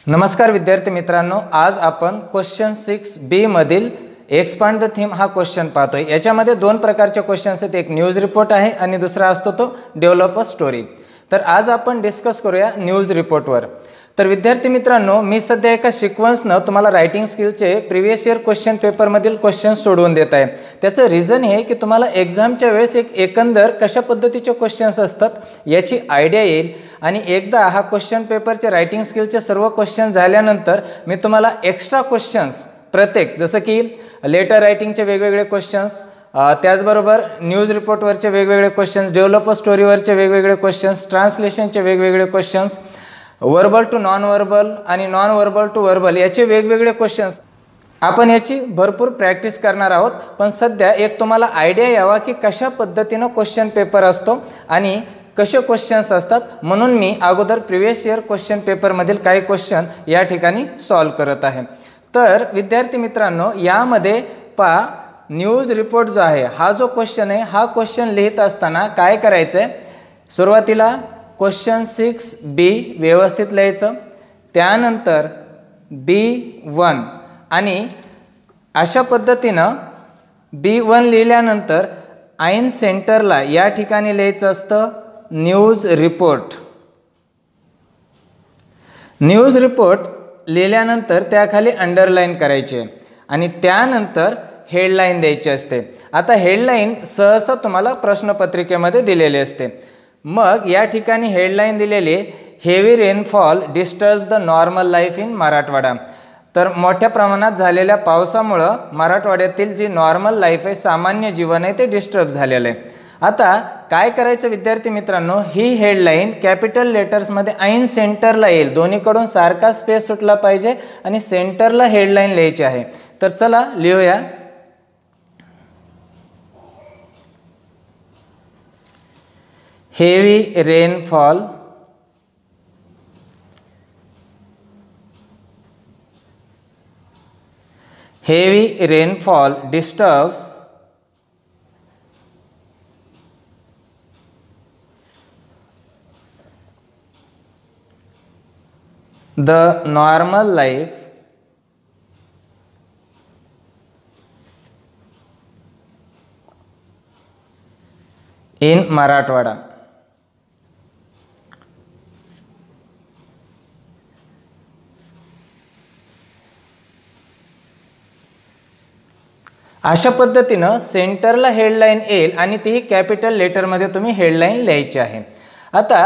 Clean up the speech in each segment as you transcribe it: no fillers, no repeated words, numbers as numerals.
नमस्कार विद्यार्थी मित्रांनो, आज आपण क्वेश्चन 6B मधील एक्सपांड द थीम हा क्वेश्चन पाहतोय। याच्यामध्ये दोन प्रकारचे क्वेश्चन्स आहेत, एक न्यूज रिपोर्ट आहे आणि दुसरा असतो तो डेव्हलप अ स्टोरी। तर आज आपण डिस्कस करूया न्यूज रिपोर्टवर। तर विद्यार्थी मित्रांनो, मी सध्या एका सिक्वेन्सनं तुम्हाला रायटिंग स्किलचे प्रीवियस इयर क्वेश्चन पेपरमधील क्वेश्चन्स सोडवून देत आहे। त्याचं रिझन हे की तुम्हाला एक्झामच्या वेळेस एक एकंदर कशा पद्धतीचे क्वेश्चन्स असतात याची आयडिया येईल आणि एकदा हा क्वेश्चन पेपरचे रायटिंग स्किलचे सर्व क्वेश्चन झाल्यानंतर मी तुम्हाला एक्स्ट्रा क्वेश्चन्स प्रत्येक, जसं की लेटर रायटिंगचे वेगवेगळे क्वेश्चन्स, त्याचबरोबर न्यूज रिपोर्टवरचे वेगवेगळे क्वेश्चन्स, डेव्हलप अ स्टोरीवरचे वेगवेगळे क्वेश्चन्स, ट्रान्सलेशनचे वेगवेगळे questions, verbal to non verbal आणि नॉन वर्बल टू वर्बल याचे वेगवेगळे क्वेश्चन्स आपण याची भरपूर प्रॅक्टिस करणार आहोत। पण सध्या एक तुम्हाला आयडिया यावा की कशा पद्धतीनं क्वेश्चन पेपर असतो आणि कसे क्वेश्चन्स असतात, म्हणून मी अगोदर प्रीवियस इयर क्वेश्चन पेपरमधील काही क्वेश्चन या ठिकाणी सॉल्व करत आहे। तर विद्यार्थी मित्रांनो, यामध्ये पहा न्यूज रिपोर्ट जो आहे हा जो क्वेश्चन आहे, हा क्वेश्चन लिहित असताना काय करायचं आहे, सुरुवातीला क्वेश्चन 6B व्यवस्थित लिहायचं, त्यानंतर B1 आणि अशा पद्धतीनं B1 लिहिल्यानंतर ऐन सेंटरला या ठिकाणी लिहायचं असतं न्यूज रिपोर्ट। न्यूज रिपोर्ट लिहिल्यानंतर त्याखाली अंडरलाईन करायचे आणि त्यानंतर हेडलाईन द्यायची असते। आता हेडलाईन सहसा तुम्हाला प्रश्नपत्रिकेमध्ये दिलेली असते। मग या ठिकाणी हेडलाईन दिलेली, heavy rainfall disturbs the normal life in Marathwada. तर मोठ्या प्रमाणात झालेल्या पावसामुळं मराठवाड्यातील जी नॉर्मल लाईफ आहे, सामान्य जीवन आहे, ते डिस्टर्ब झालेलं आहे। आता काय करायचं विद्यार्थी मित्रांनो, ही हेडलाईन कॅपिटल लेटर्समध्ये ऐन सेंटरला येईल, दोन्हीकडून सारखा स्पेस सुटला पाहिजे आणि सेंटरला हेडलाईन लिहायची आहे। तर चला लिहूया, heavy rainfall disturbs the normal life in Marathwada। अशा पद्धतीनं सेंटरला हेडलाईन येईल आणि तीही कॅपिटल लेटरमध्ये तुम्ही हेडलाईन लिहायची आहे। आता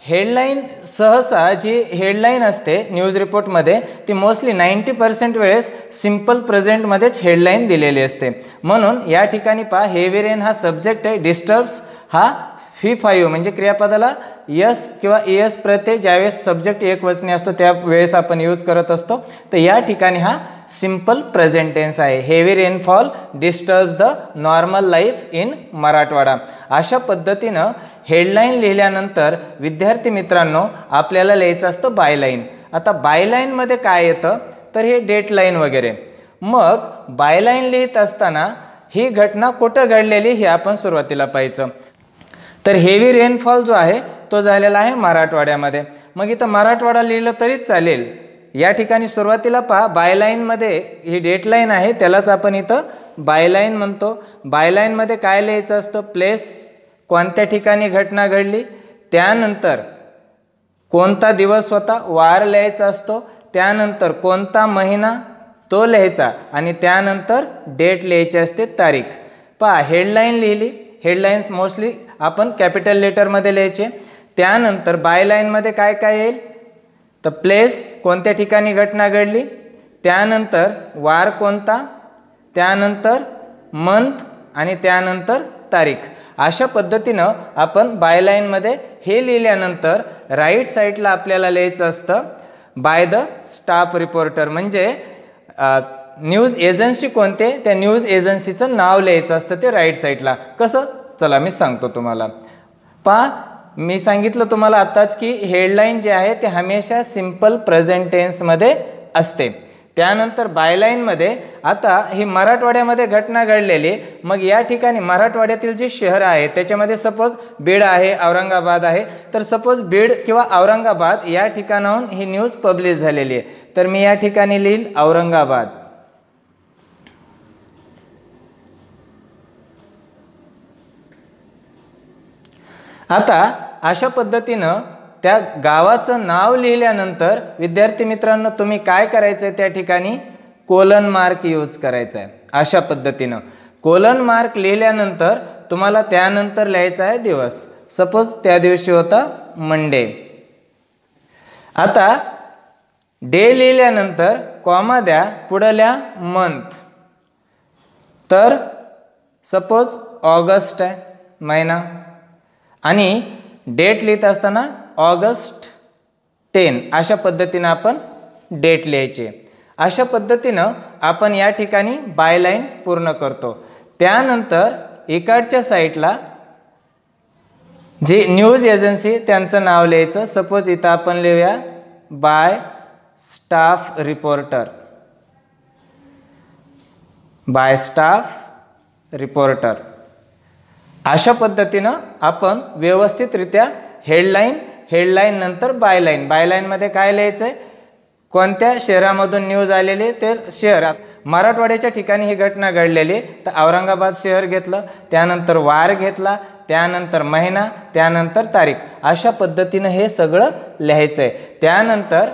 हेडलाईन सहसा जी हेडलाईन असते न्यूज रिपोर्टमध्ये, ती मोस्टली 90% वेळेस सिम्पल प्रेझेंटमध्येच हेडलाईन दिलेली असते। म्हणून या ठिकाणी पहा, हेवी रेन हा सब्जेक्ट आहे, डिस्टर्ब्स हा V5 म्हणजे क्रियापदाला यस किंवा एस प्रत्यय ज्यावेळेस सब्जेक्ट एकवचनी असतो त्यावेळेस आपण यूज करत असतो। तर या ठिकाणी हा सिंपल प्रेझेंट टेन्स आहे, heavy rainfall disturbs the normal life in Marathwada. अशा पद्धतीनं हेडलाईन लिहिल्यानंतर विद्यार्थी मित्रांनो आपल्याला लिहायचं असतं बायलाईन। आता बायलाईनमध्ये काय येतं, तर हे डेटलाईन वगैरे। मग बायलाईन लिहित असताना ही घटना कुठं घडलेली हे आपण सुरुवातीला पाहायचं। तर हेवी रेनफॉल जो आहे तो झालेला आहे मराठवाड्यामध्ये। मग इथं मराठवाडा लिहिलं तरीच चालेल। या ठिकाणी सुरुवातीला पहा, बायलाईनमध्ये ही डेटलाईन आहे, त्यालाच आपण इथं बायलाईन म्हणतो। बायलाईनमध्ये काय लिहायचं असतं, प्लेस कोणत्या ठिकाणी घटना घडली, त्यानंतर कोणता दिवस होता, वार लिहायचा असतो, त्यानंतर कोणता महिना तो लिहायचा आणि त्यानंतर डेट लिहायची असते, तारीख। पहा, हेडलाईन लिहिली, हेडलाईन्स मोस्टली आपण कॅपिटल लेटरमध्ये लिहायचे। त्यानंतर बायलाईनमध्ये काय काय येईल, तर प्लेस कोणत्या ठिकाणी घटना घडली, त्यानंतर वार कोणता, त्यानंतर मंथ आणि त्यानंतर तारीख। अशा पद्धतीनं आपण बायलाईनमध्ये हे लिहिल्यानंतर राईट साईडला आपल्याला लिहायचं असतं बाय द स्टाफ रिपोर्टर, म्हणजे न्यूज एजन्सी कोणते, त्या न्यूज एजन्सीचं नाव लिहायचं असतं ते राईट साईडला। कसं, चला मी सांगतो तुम्हाला। पहा, मी सांगितलं तुम्हाला आत्ताच की हेडलाईन जे आहे ते हमेशा सिंपल प्रेझेंट टेन्समध्ये असते। त्यानंतर बायलाईनमध्ये आता ही मराठवाड्यामध्ये घटना घडलेली, मग या ठिकाणी मराठवाड्यातील जे शहर आहे त्याच्यामध्ये सपोज बीड आहे, औरंगाबाद आहे, तर सपोज बीड किंवा औरंगाबाद या ठिकाणाहून ही न्यूज पब्लिश झालेली आहे, तर मी या ठिकाणी लिहिल औरंगाबाद. आता अशा पद्धतीनं त्या गावाचं नाव लिहिल्यानंतर विद्यार्थी मित्रांनो तुम्ही काय करायचं आहे, त्या ठिकाणी कोलन मार्क यूज करायचा आहे. अशा पद्धतीनं कोलन मार्क लिहिल्यानंतर तुम्हाला त्यानंतर लिहायचा आहे दिवस. सपोज त्या दिवशी होता मंडे. आता डे लिहिल्यानंतर कॉमा द्या, पुढल्या मंथ, तर सपोज ऑगस्ट आहे महिना, आणि डेट लिहित असताना ऑगस्ट 10 अशा पद्धतीनं आपण डेट लिहायची. अशा पद्धतीनं आपण या ठिकाणी बायलाईन पूर्ण करतो. त्यानंतर इकडच्या साईडला जी न्यूज एजन्सी त्यांचं नाव लिहायचं. सपोज इथं आपण लिहूया bye staff reporter, bye staff reporter. अशा पद्धतीनं आपण व्यवस्थितरित्या हेडलाईन नंतर बायलाईन, बायलाईनमध्ये काय लिहायचं आहे, कोणत्या शहरामधून न्यूज आलेली ते शहर. मराठवाड्याच्या ठिकाणी ही घटना घडलेली, तर औरंगाबाद शहर घेतलं, त्यानंतर वार घेतला, त्यानंतर महिना, त्यानंतर तारीख. अशा पद्धतीनं हे सगळं लिहायचं आहे. त्यानंतर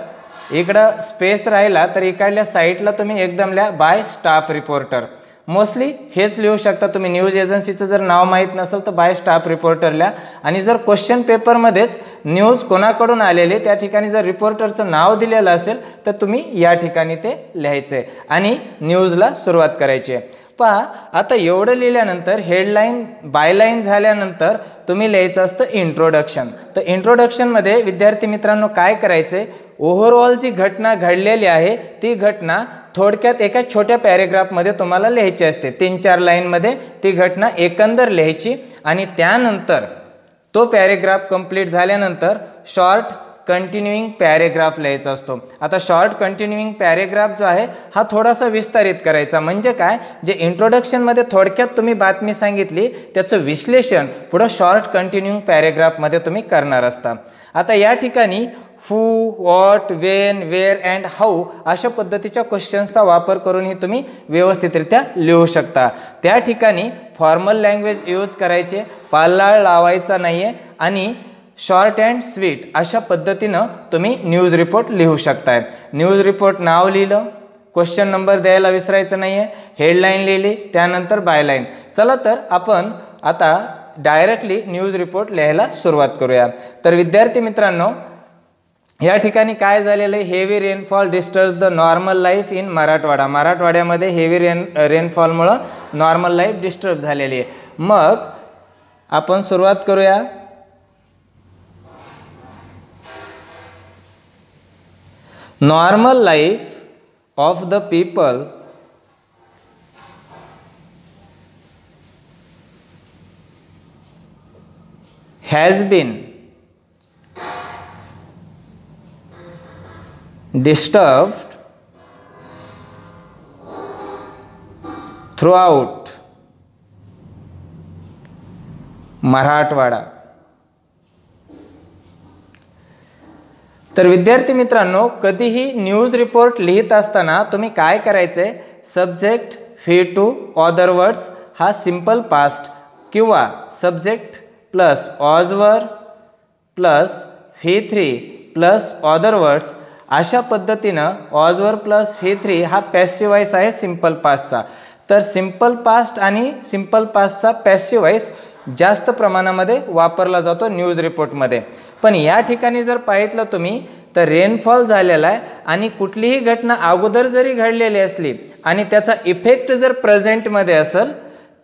इकडं स्पेस राहिला तर इकडल्या साईडला तुम्ही एकदम लिहा बाय स्टाफ रिपोर्टर. मोस्टली हेच लिहू शकता तुम्ही. न्यूज एजन्सीचं जर नाव माहीत नसेल तर बाय स्टाफ रिपोर्टर लिहा. आणि जर क्वेश्चन पेपरमध्येच न्यूज कोणाकडून आलेले त्या ठिकाणी जर रिपोर्टरचं नाव दिलेलं असेल तर तुम्ही या ठिकाणी ते लिहायचं आहे आणि न्यूजला सुरुवात करायची आहे. पहा आता एवढं लिहिल्यानंतर हेडलाईन बायलाईन झाल्यानंतर तुम्ही लिहायचं असतं इंट्रोडक्शन. तर इंट्रोडक्शनमध्ये विद्यार्थी मित्रांनो काय करायचं आहे, ओव्हरऑल जी घटना घडलेली आहे ती घटना थोडक्यात एका छोट्या पॅरेग्राफमध्ये तुम्हाला लिहायची असते. 3-4 लाईनमध्ये ती घटना एकंदर लिहायची आणि त्यानंतर तो पॅरेग्राफ कंप्लीट झाल्यानंतर शॉर्ट कंटिन्युईंग पॅरेग्राफ लिहायचा असतो. आता शॉर्ट कंटिन्युईंग पॅरेग्राफ जो आहे हा थोडासा विस्तारित करायचा. म्हणजे काय, जे इंट्रोडक्शनमध्ये थोडक्यात तुम्ही बातमी सांगितली त्याचं विश्लेषण पुढं शॉर्ट कंटिन्युईंग पॅरेग्राफमध्ये तुम्ही करणार असता. आता या ठिकाणी who, what, when, where and how अशा पद्धतीच्या क्वेश्चन्सचा वापर करूनही तुम्ही व्यवस्थितरित्या लिहू शकता. त्या ठिकाणी फॉर्मल लँग्वेज यूज करायचे, पाल्लाळ लावायचा नाही आहे आणि शॉर्ट अँड स्वीट अशा पद्धतीनं तुम्ही न्यूज रिपोर्ट लिहू शकताय. न्यूज रिपोर्ट नाव लिहिलं, क्वेश्चन नंबर द्यायला विसरायचं नाही आहे, हेडलाईन लिहिली, त्यानंतर बायलाईन. चला तर आपण आता डायरेक्टली न्यूज रिपोर्ट लिहायला सुरुवात करूया. तर विद्यार्थी मित्रांनो या ठिकाणी काय झालेलं आहे, heavy rainfall disturb the normal life in Marathwada. मराठवाड्यामध्ये हेवी रेनफॉलमुळं नॉर्मल लाईफ डिस्टर्ब झालेली आहे. मग आपण सुरुवात करूया. Normal life of the people has been disturbed throughout Marathwada. तर विद्यार्थी मित्रांनो कधीही न्यूज रिपोर्ट लिहित असताना तुम्ही काय करायचे, subject V two other words हा सिंपल पास्ट किंवा सब्जेक्ट प्लस ऑजवर प्लस फी3 प्लस ऑदर वर्ड्स अशा पद्धतीनं ऑजवर प्लस फी3 हा पॅसिव्ह वॉइस आहे सिंपल पास्टचा. तर सिंपल पास्ट आणि सिंपल पास्टचा पॅसिव्ह वॉइस जास्त प्रमाणामध्ये वापरला जातो न्यूज रिपोर्टमध्ये. पण या ठिकाणी जर पाहितलं तुम्ही तर रेनफॉल झालेला आहे आणि कुठलीही घटना अगोदर जरी घडलेली असली आणि त्याचा इफेक्ट जर प्रेझेंटमध्ये असेल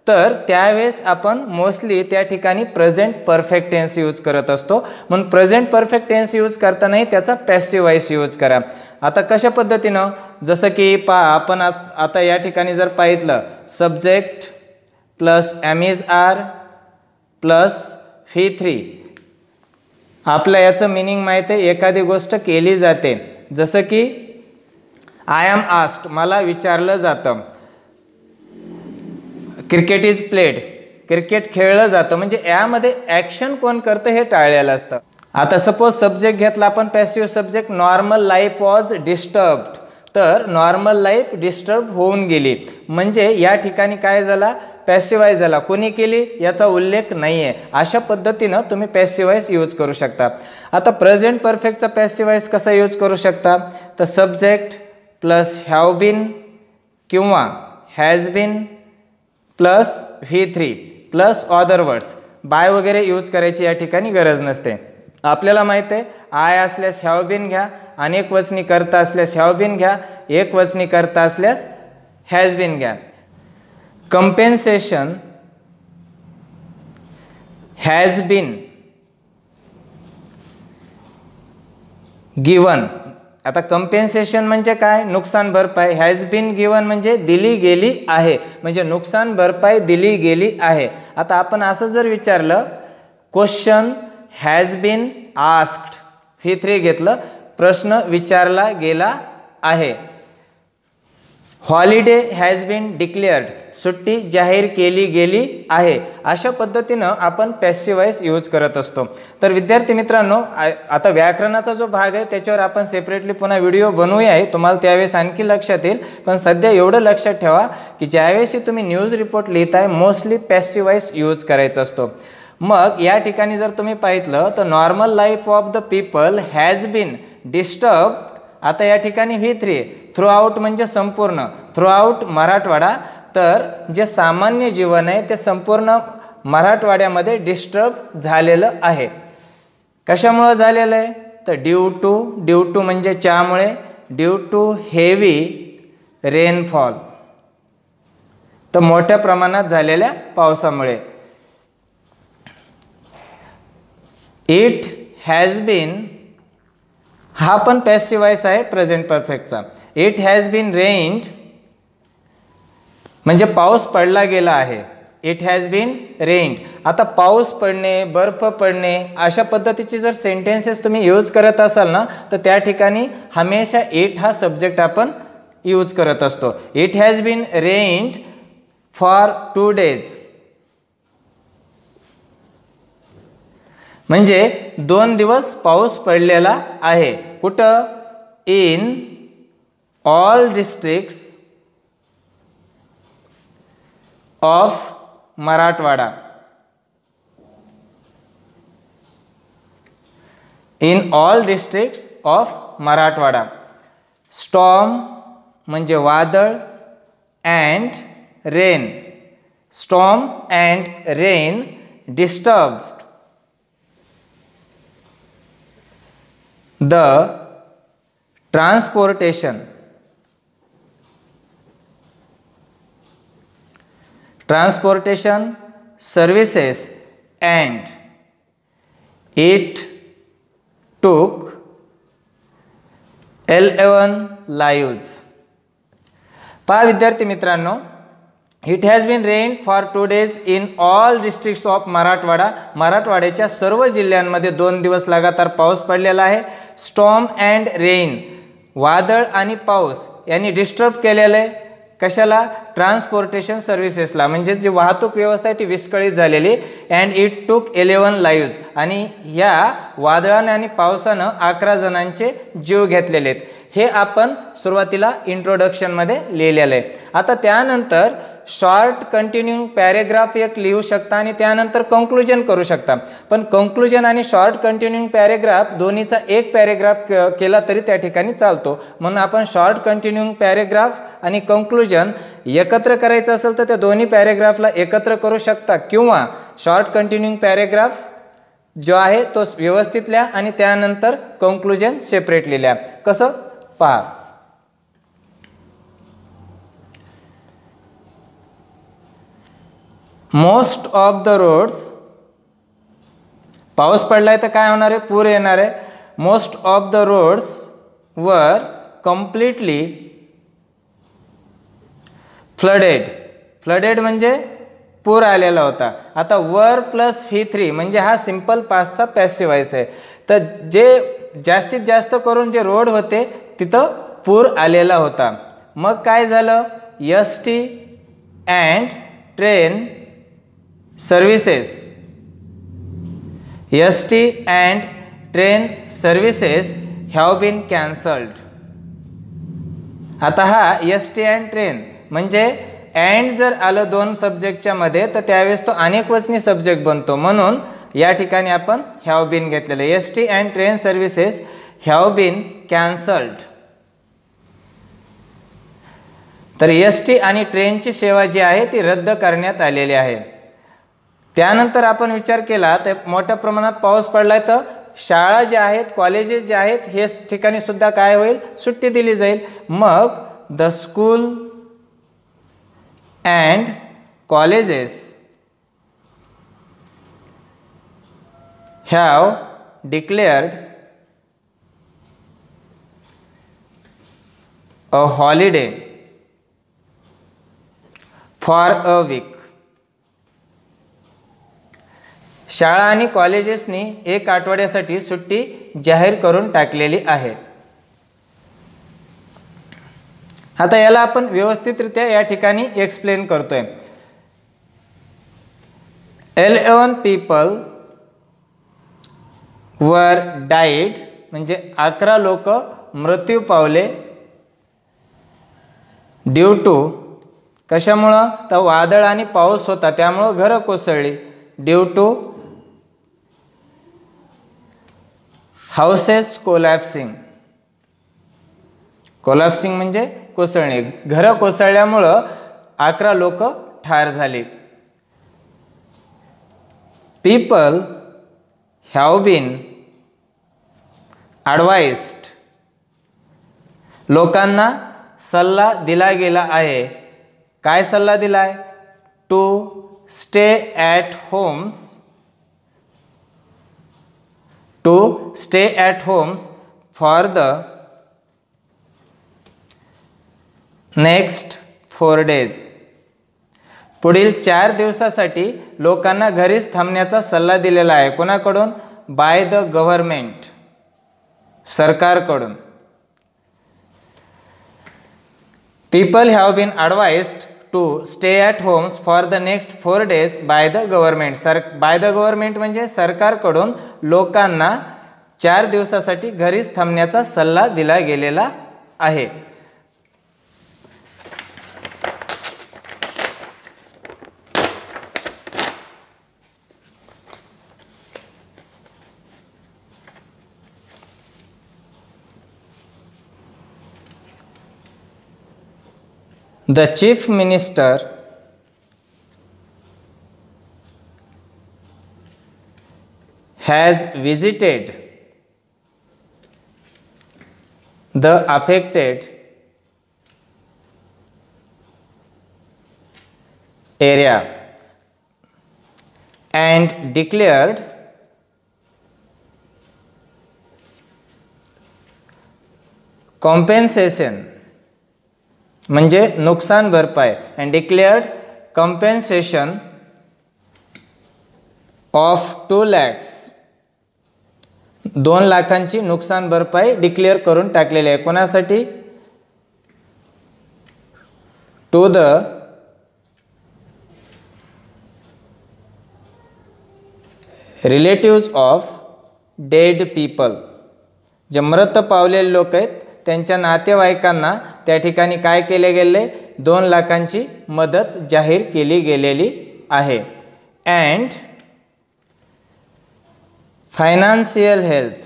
तर त्यावेळेस आपण मोस्टली त्या ठिकाणी प्रेझेंट परफेक्ट टेन्स यूज करत असतो. म्हणून प्रेझेंट परफेक्ट टेन्स यूज करतानाही त्याचा पॅसिव्ह वॉइस यूज करा. आता कशा पद्धतीनं, जसं की आपण आता या ठिकाणी जर पाहितलं सब्जेक्ट प्लस एमइज आर प्लस फी3, आपल्या याचं मिनिंग माहीत आहे, एखादी गोष्ट केली जाते. जसं की आय एम आस्क्ड, मला विचारलं जातं. क्रिकेट इज प्लेड, क्रिकेट खेळलं जातं. म्हणजे यामध्ये ॲक्शन कोण करतं हे टाळलेलं असतं. आता सपोज सब्जेक्ट घेतला आपण passive subject, normal life was disturbed, तर नॉर्मल लाईफ डिस्टर्ब होऊन गेली. म्हणजे या ठिकाणी काय झाला, पॅसिव्हाइज झाला. कोणी केली याचा उल्लेख नाही आहे. अशा पद्धतीनं तुम्ही पॅसिव्हाइज यूज करू शकता. आता प्रेझेंट परफेक्टचा पॅसिव्हाइज कसा यूज करू शकता, तर सब्जेक्ट प्लस हॅव बीन किंवा has been plus V3 plus other words. By वगैरे यूज करायची या ठिकाणी गरज नसते. आपल्याला माहीत आहे आय असल्यास हॅव बीन घ्या, अनेक वचनी करता असल्यास हॅव बीन घ्या, एक वचनी करता असल्यास हॅज बीन घ्या. Compensation has been given. आता कंपेन्सेशन म्हणजे काय, नुकसान भरपाई. हॅज बीन गिवन म्हणजे दिली गेली आहे, म्हणजे नुकसान भरपाई दिली गेली आहे. आता आपण असं जर विचारलं, question has bin asked, V3 घेतलं, प्रश्न विचारला गेला आहे. हॉलिडे हॅज बीन डिक्लेअर्ड, सुट्टी जाहीर केली गेली आहे. अशा पद्धतीनं आपण पॅसिव्हाइज यूज करत असतो. तर विद्यार्थी मित्रांनो, आता व्याकरणाचा जो भाग आहे त्याच्यावर आपण सेपरेटली पुन्हा व्हिडिओ बनवूया आहे, तुम्हाला त्यावेळेस आणखी लक्षात येईल. पण सध्या एवढं लक्षात ठेवा की ज्यावेळेस तुम्ही न्यूज रिपोर्ट लिहिताय मोस्टली पॅसिव्हाइज यूज करायचा असतो. मग या ठिकाणी जर तुम्ही पाहितलं तर normal life of the people has been disturb. आता या ठिकाणी V3 थ्रू आउट म्हणजे संपूर्ण, थ्रू आउट मराठवाडा. तर जे सामान्य जीवन आहे ते संपूर्ण मराठवाड्यामध्ये डिस्टर्ब झालेलं आहे. कशामुळे झालेलं आहे, तर ड्यू टू म्हणजे त्यामुळे, ड्यू टू हेवी रेनफॉल, तर मोठ्या प्रमाणात झालेल्या पावसामुळे. इट हॅज बीन, हा पण पॅसिव्हाइज आहे प्रेझेंट परफेक्टचा. इट हॅज बीन रेन्ड म्हणजे पाऊस पडला गेला आहे. इट हॅज बीन रेन्ड. आता पाऊस पडणे, बर्फ पडणे अशा पद्धतीचे जर सेंटेन्सेस तुम्ही यूज करत असाल ना, तर त्या ठिकाणी हमेशा इट हा सब्जेक्ट आपण यूज करत असतो. It has been rained for 2 days म्हणजे 2 दिवस पाऊस पडलेला आहे. कुठं, in all districts of Marathwada. In all districts of Marathwada. Storm म्हणजे वादळ, and rain, storm and rain disturbed the transportation services and it took 11 lives. पहा विद्यार्थी मित्रांनो, it has been rain for 2 days in all districts of Marathwada. मराठवाड्याच्या सर्व जिल्ह्यांमध्ये 2 दिवस लगातार पाऊस पडलेला आहे. स्टॉर्म अँड रेन, वादळ आणि पाऊस यांनी डिस्टर्ब केलेलं आहे. कशाला, ट्रान्सपोर्टेशन सर्व्हिसेसला, म्हणजे जी वाहतूक व्यवस्था आहे ती विस्कळीत झालेली. अँड इट टूक 11 lives, आणि या वादळाने आणि पावसानं 11 जणांचे जीव घेतलेले आहेत. हे आपण सुरुवातीला इंट्रोडक्शनमध्ये लिहिलेलं आहे. आता त्यानंतर शॉर्ट कंटिन्यूइंग पॅरेग्राफ एक लिहू शकता आणि त्यानंतर कंक्लुजन करू शकता. पण कंक्लुजन आणि शॉर्ट कंटिन्यूइंग पॅरेग्राफ दोन्हीचा एक पॅरेग्राफ केला तरी त्या ठिकाणी चालतो. म्हणून आपण शॉर्ट कंटिन्यूइंग पॅरेग्राफ आणि कंक्लुजन एकत्र करायचं असेल तर त्या दोन्ही पॅरेग्राफला एकत्र करू शकता, किंवा शॉर्ट कंटिन्यूइंग पॅरेग्राफ जो आहे तो व्यवस्थित लिहा आणि त्यानंतर कंक्लुजन सेपरेटली लिहा. कसं पहा, मोस्ट ऑफ द रोड्स, पाऊस पडलाय तर काय होणार आहे, पूर येणार आहे. मोस्ट ऑफ द रोड्स वर कम्प्लिटली फ्लडेड. फ्लडेड म्हणजे पूर आलेला होता. आता वर प्लस V3 म्हणजे हा सिंपल पास्टचा पॅसिव्हाइज आहे. तर जे जास्तीत जास्त करून जे रोड होते तिथं पूर आलेला होता. मग काय झालं, ST and train services, ST and train services have been cancelled. आता हा ST अँड ट्रेन म्हणजे अँड जर आलं दोन सब्जेक्टच्या मध्ये तर त्यावेळेस तो अनेकवचनी सब्जेक्ट बनतो, म्हणून या ठिकाणी आपण हॅव बीन घेतलेलं. ST and train services have been cancelled. तर ST आणि ट्रेनची सेवा जी आहे ती रद्द करण्यात आलेली आहे. त्यानंतर आपण विचार केला तर मोठ्या प्रमाणात पाऊस पडलाय तर शाळा ज्या आहेत, कॉलेजेस जे आहेत, हे ठिकाणी सुद्धा काय होईल, सुट्टी दिली जाईल. मग the school and colleges have declared a holiday for a week. शाळा आणि कॉलेजेसनी एक आठवड्यासाठी सुट्टी जाहीर करून टाकलेली आहे. आता याला आपण व्यवस्थितरित्या या ठिकाणी एक्सप्लेन करतोय. 11 people वर डाईड म्हणजे 11 लोक मृत्यू पावले. ड्यू टू कशामुळं, तर वादळ आणि पाऊस होता त्यामुळं घरं कोसळली. Due to houses collapsing. Collapsing म्हणजे कोसळणे. घरं कोसळल्यामुळं 11 लोक ठार झाले. People have been advised. लोकांना सल्ला दिला गेला आहे. काय सल्ला दिलाय, to stay at homes, to stay at homes for the next 4 days. पुढील 4 दिवसासाठी लोकांना घरीच थांबण्याचा सल्ला दिलेला आहे. कोणाकडून, बाय द गव्हर्नमेंट, सरकारकडून. People have been advised to stay at homes for the next 4 days by the government. By the government म्हणजे सरकारकडून लोकांना 4 दिवसासाठी घरीच थांबण्याचा सल्ला दिला गेलेला आहे. The chief minister has visited the affected area and declared compensation म्हणजे नुकसान भरपाई. And declared compensation of 2 lakhs. 2 लाखांची नुकसान भरपाई डिक्लेअर करून टाकलेली आहे. कोणासाठी, to the relatives of dead people. जे मृत पावलेले लोक आहेत त्यांच्या नातेवाईकांना त्या ठिकाणी काय केले गेले, 2 लाखांची मदत जाहीर केली गेलेली आहे. And financial help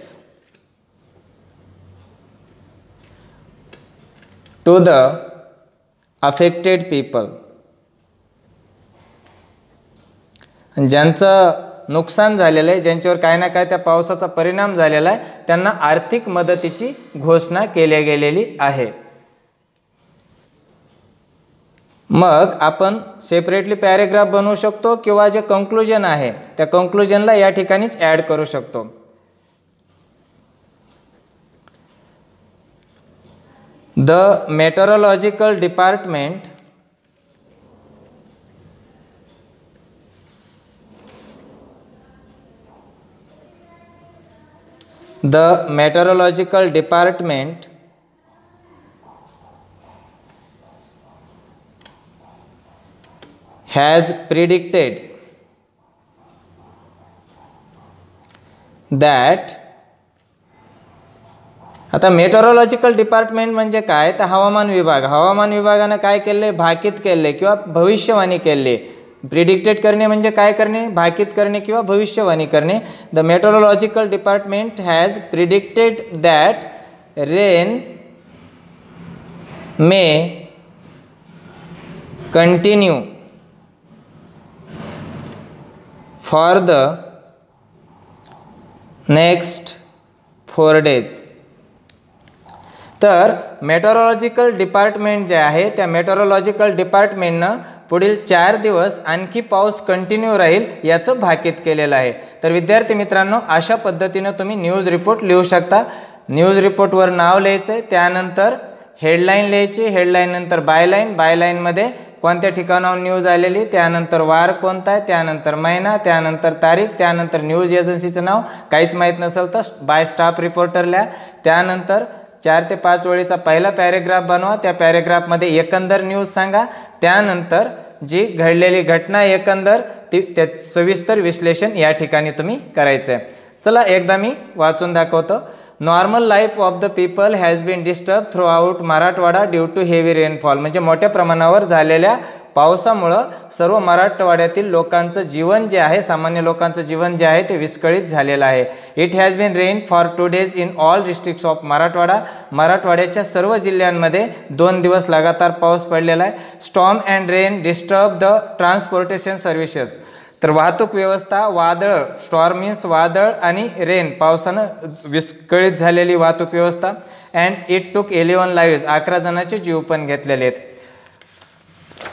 to the affected people. ज्यांचं नुकसान झालेलं आहे, ज्यांच्यावर काय ना काय त्या पावसाचा परिणाम झालेला आहे, त्यांना आर्थिक मदतीची घोषणा केली गेलेली आहे. मग आपण सेपरेटली पॅरेग्राफ बनवू शकतो किंवा जे कंक्लुजन आहे त्या कंक्लुजनला या ठिकाणीच ॲड करू शकतो. The meteorological department The meteorological department has predicted that, आता मेट्रोलॉजिकल डिपार्टमेंट म्हणजे काय, तर हवामान विभागानं काय केले, भाकीत केले किंवा भविष्यवाणी केले. प्रिडिक्टेड करणे म्हणजे काय करणे, भाकीत करणे किंवा भविष्यवाणी करणे. The meteorological department has predicted that rain may continue for the next 4 days. तर मेट्रोलॉजिकल डिपार्टमेंट जे आहे त्या मेट्रोलॉजिकल डिपार्टमेंटनं पुढील 4 दिवस आणखी पाऊस कंटिन्यू राहील याचं भाकीत केलेलं आहे. तर विद्यार्थी मित्रांनो, अशा पद्धतीनं तुम्ही न्यूज रिपोर्ट लिहू शकता. न्यूज रिपोर्टवर नाव लिहायचं आहे, त्यानंतर हेडलाईन लिहायची, हेडलाईननंतर बायलाईनमध्ये कोणत्या ठिकाणाहून न्यूज आलेली, त्यानंतर वार कोणता आहे, त्यानंतर महिना, त्यानंतर तारीख, त्यानंतर न्यूज एजन्सीचं नाव, काहीच माहीत नसेल तर बाय स्टाफ रिपोर्टर लिहा. त्यानंतर 4 ते 5 ओळीचा पहिला पॅरेग्राफ बनवा, त्या पॅरेग्राफमध्ये एकंदर न्यूज सांगा. त्यानंतर जी घडलेली घटना एकंदर त्या सविस्तर विश्लेषण या ठिकाणी तुम्ही करायचं आहे. चला एकदा मी वाचून दाखवतो. Normal life of the people has been disturb throughout Marathwada due to heavy rainfall. म्हणजे मोठ्या प्रमाणावर झालेल्या पावसामुळं सर्व मराठवाड्यातील लोकांचं जीवन जे आहे, सामान्य लोकांचं जीवन जे आहे ते विस्कळीत झालेलं आहे. It has been rain for 2 days in all districts of Marathwada. मराठवाड्याच्या सर्व जिल्ह्यांमध्ये 2 दिवस लगातार पाऊस पडलेला आहे. Storm and rain disturb the transportation services. तर वाहतूक व्यवस्था, वादळ, स्टॉर्म मीन्स वादळ आणि रेन पावसानं विस्कळीत झालेली वाहतूक व्यवस्था. And it took 11 lives. 11 जणांचे जीव पण घेतलेले आहेत.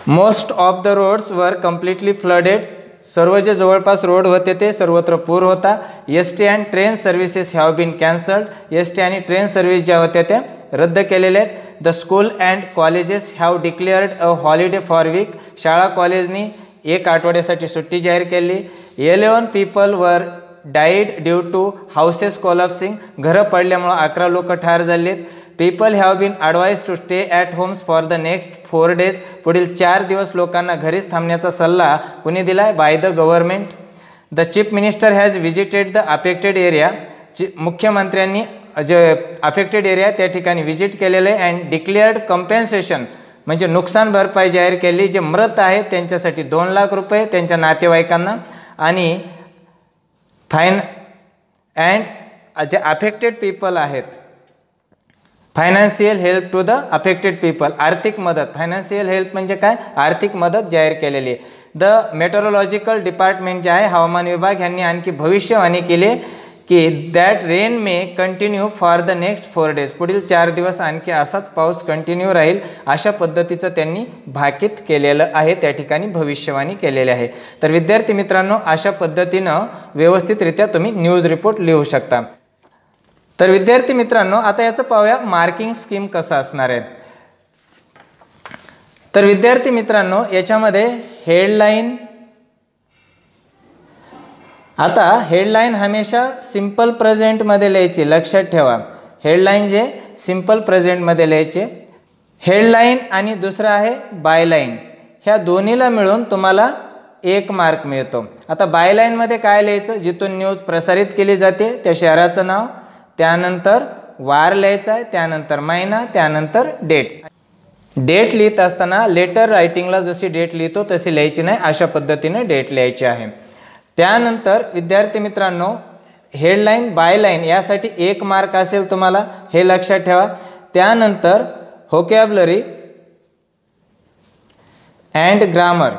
मोस्ट ऑफ द रोड्स वर कम्प्लिटली फ्लडेड. सर्व जे जवळपास रोड होते ते सर्वत्र पूर होता. ST. And train services have been cancelled. ST. आणि ट्रेन सर्व्हिस ज्या होत्या त्या रद्द केलेल्या आहेत. The school and colleges have declared a holiday for week. शाळा कॉलेजनी 1 आठवड्यासाठी सुट्टी जाहीर केली. 11 people वर died due to houses collapsing. घरं पडल्यामुळं 11 लोक ठार झालेत. People have been advise to stay at homes for the next 4 days. पुढील 4 दिवस लोकांना घरीच थांबण्याचा सल्ला कुणी दिला आहे, bye the government. The chief minister has visited the affected area. मुख्यमंत्र्यांनी जे अफेक्टेड एरिया त्या ठिकाणी व्हिजिट केलेलं आहे. अँड डिक्लेअर्ड कम्पेन्सेशन म्हणजे नुकसान भरपाई जाहीर केली. जे मृत आहेत त्यांच्यासाठी 2 लाख रुपये त्यांच्या नातेवाईकांना, आणि फाईन अँड जे अफेक्टेड पीपल आहेत financial help to the affected people. आर्थिक मदत, फायनान्शियल हेल्प म्हणजे काय, आर्थिक मदत जाहीर केलेली आहे. द मेट्रोलॉजिकल डिपार्टमेंट जे आहे हवामान विभाग यांनी आणखी भविष्यवाणी केली की that rain may continue for the next 4 days. पुढील 4 दिवस आणखी असाच पाऊस कंटिन्यू राहील अशा पद्धतीचं त्यांनी भाकीत केलेलं आहे, त्या ठिकाणी भविष्यवाणी केलेली आहे. तर विद्यार्थी मित्रांनो, अशा पद्धतीनं व्यवस्थितरित्या तुम्ही न्यूज रिपोर्ट लिहू शकता. तर विद्यार्थी मित्रांनो, आता याचं पाहूया मार्किंग स्कीम कसं असणार आहे. तर विद्यार्थी मित्रांनो, याच्यामध्ये हेडलाईन, आता हेडलाईन हमेशा सिंपल प्रेझेंटमध्ये लिहायची, लक्षात ठेवा. हेडलाईन जे सिंपल प्रेझेंटमध्ये लिहायचे. हेडलाईन आणि दुसरं आहे बायलाईन. ह्या दोन्हीला मिळून तुम्हाला 1 मार्क मिळतो. आता बायलाईनमध्ये काय लिहायचं, जिथून न्यूज प्रसारित केली जाते त्या शहराचं नाव, त्यानंतर वार लिहायचा आहे, त्यानंतर महिना, त्यानंतर डेट. डेट लिहित असताना लेटर रायटिंगला जशी डेट लिहितो तशी लिहायची नाही, अशा पद्धतीने डेट लिहायची आहे. त्यानंतर विद्यार्थी मित्रांनो, हेडलाईन बायलाईन यासाठी 1 मार्क असेल तुम्हाला, हे लक्षात ठेवा. त्यानंतर व्होकॅब्युलरी अँड ग्रामर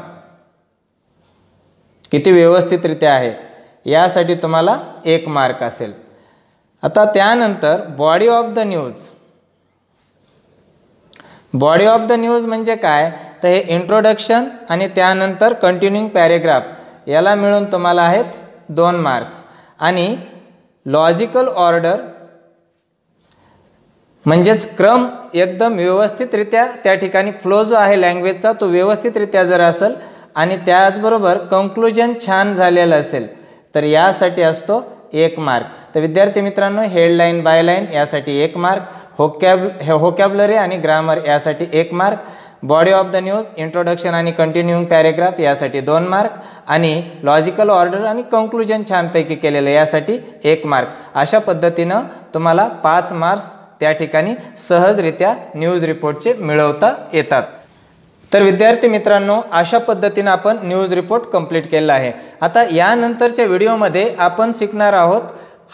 किती व्यवस्थितरित्या आहे यासाठी तुम्हाला 1 मार्क असेल. आता त्यानंतर body of the news. Body of the news म्हणजे काय, तर हे इंट्रोडक्शन आणि त्यानंतर कंटिन्यूइंग पॅरेग्राफ याला मिळून तुम्हाला आहेत 2 मार्क्स. आणि लॉजिकल ऑर्डर म्हणजेच क्रम एकदम व्यवस्थितरित्या त्या ठिकाणी फ्लो जो आहे लँग्वेजचा तो व्यवस्थितरित्या जर असेल आणि त्याचबरोबर कंक्लुजन छान झालेलं असेल तर यासाठी असतो 1 मार्क. तर विद्यार्थी मित्रांनो, हेडलाईन बायलाईन यासाठी 1 मार्क, व्होकॅब्युलरी आणि ग्रामर यासाठी 1 mark, body of the news, introduction आणि कंटिन्यूइंग पॅरेग्राफ यासाठी 2 मार्क आणि लॉजिकल ऑर्डर आणि कंक्लुजन छानपैकी केलेलं यासाठी 1 मार्क. अशा पद्धतीनं तुम्हाला 5 मार्क्स त्या ठिकाणी सहजरित्या न्यूज रिपोर्टचे मिळवता येतात. तर विद्यार्थी मित्रांनो, अशा पद्धतीनं आपण न्यूज रिपोर्ट कंप्लीट केला आहे. आता यानंतरच्या व्हिडिओमध्ये आपण शिकणार आहोत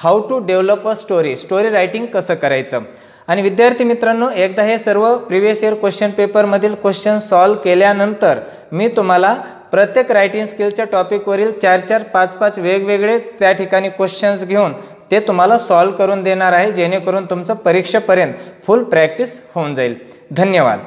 how to develop a story writing कसं करायचं. आणि विद्यार्थी मित्रांनो, एकदा हे सर्व प्रिव्हियस इयर क्वेश्चन पेपरमधील क्वेश्चन सॉल्व केल्यानंतर मी तुम्हाला प्रत्येक रायटिंग स्किलच्या टॉपिकवरील 4-4, 5-5 वेगवेगळे त्या ठिकाणी क्वेश्चन्स घेऊन ते तुम्हाला सॉल्व करून देणार आहे, जेणेकरून तुमचं परीक्षेपर्यंत फुल प्रॅक्टिस होऊन जाईल. धन्यवाद.